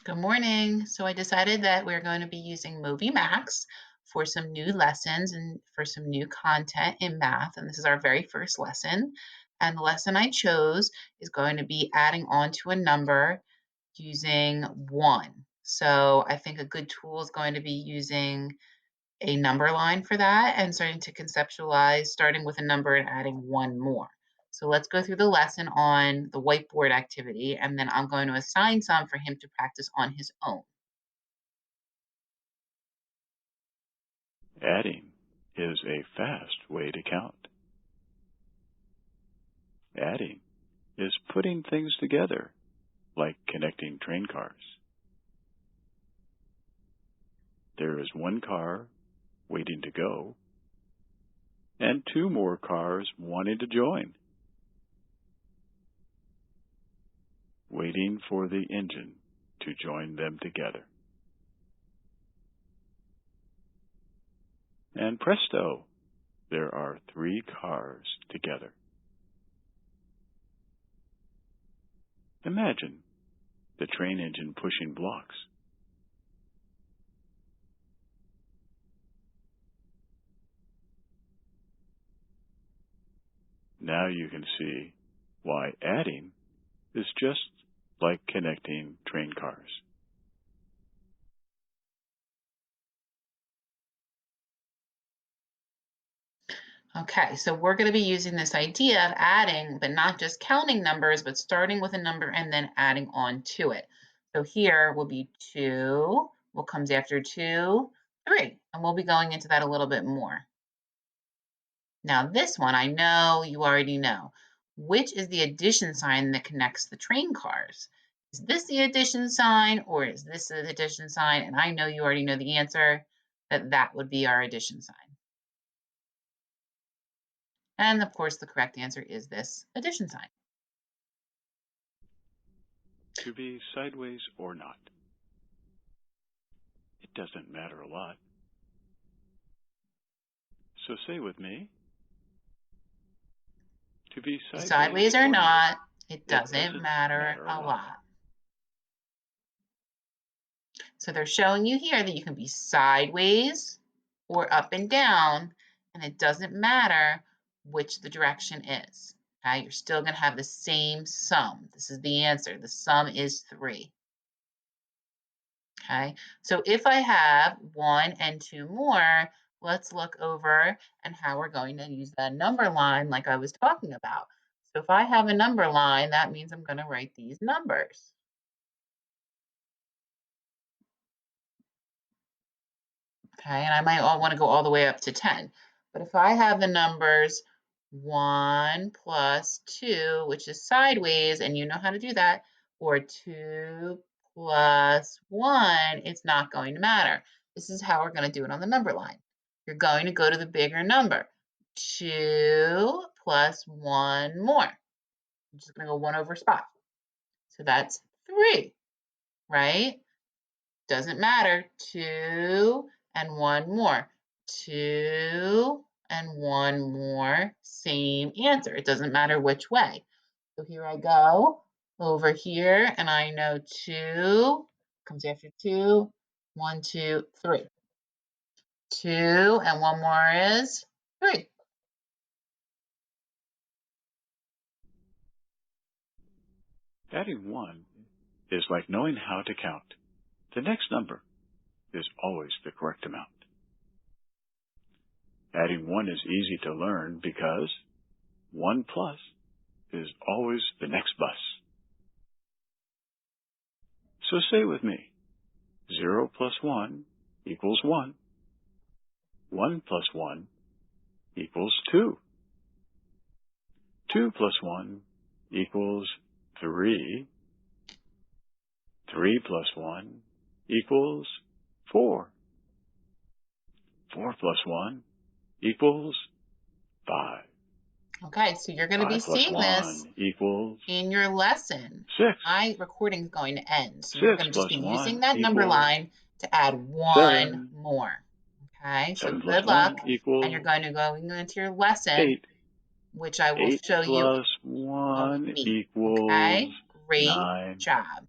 Good morning. So I decided that we're going to be using Movie Max for some new lessons and for some new content in math. And this is our very first lesson. And the lesson I chose is going to be adding on to a number using 1. So I think a good tool is going to be using a number line for that and starting to conceptualize starting with a number and adding 1 more. So let's go through the lesson on the whiteboard activity, and then I'm going to assign some for him to practice on his own. Adding is a fast way to count. Adding is putting things together, like connecting train cars. There is one car waiting to go, and 2 more cars wanting to join, waiting for the engine to join them together. And presto, there are 3 cars together. Imagine the train engine pushing blocks. Now you can see why adding is just like connecting train cars. Okay, so we're going to be using this idea of adding, but not just counting numbers, but starting with a number and then adding on to it. So here will be 2, what comes after 2, 3, and we'll be going into that a little bit more. Now this one, I know you already know. Which is the addition sign that connects the train cars? Is this the addition sign or is this the addition sign? And I know you already know the answer, that would be our addition sign. And of course, the correct answer is this addition sign. To be sideways or not, it doesn't matter a lot. So say with me, to be Sideways or not, it doesn't matter matter a lot. So they're showing you here that you can be sideways or up and down, and it doesn't matter which the direction is. Okay, you're still going to have the same sum. This is the answer. The sum is 3. Okay, so if I have 1 and 2 more, let's look over and how we're going to use that number line like I was talking about. So if I have a number line, that means I'm going to write these numbers. Okay, and I might want to go all the way up to 10. But if I have the numbers 1 plus 2, which is sideways, and you know how to do that, or 2 plus 1, it's not going to matter. This is how we're going to do it on the number line. You're going to go to the bigger number. 2 plus 1 more. I'm just going to go 1 over spot. So that's 3, right? Doesn't matter. 2 and 1 more. 2 and 1 more. Same answer. It doesn't matter which way. So here I go over here, and I know 2 comes after 2. 1, 2, 3. 2 and 1 more is 3. Adding 1 is like knowing how to count. The next number is always the correct amount. Adding 1 is easy to learn because 1 plus is always the next bus. So say with me, 0 plus 1 equals 1. 1 plus 1 equals 2. 2 plus 1 equals 3. 3 plus 1 equals 4. 4 plus 1 equals 5. Okay, so you're going to be 5 plus seeing this 1 equals in your lesson. 6. My recording is going to end, so you're 6 going to just plus be using 1 that number equals line to add 1 7. more. Okay, so 7 plus good 1 luck, and you're equals going to go into your lesson, 8. which I will 8 show you plus of 1 me. equals Okay, great 9. job.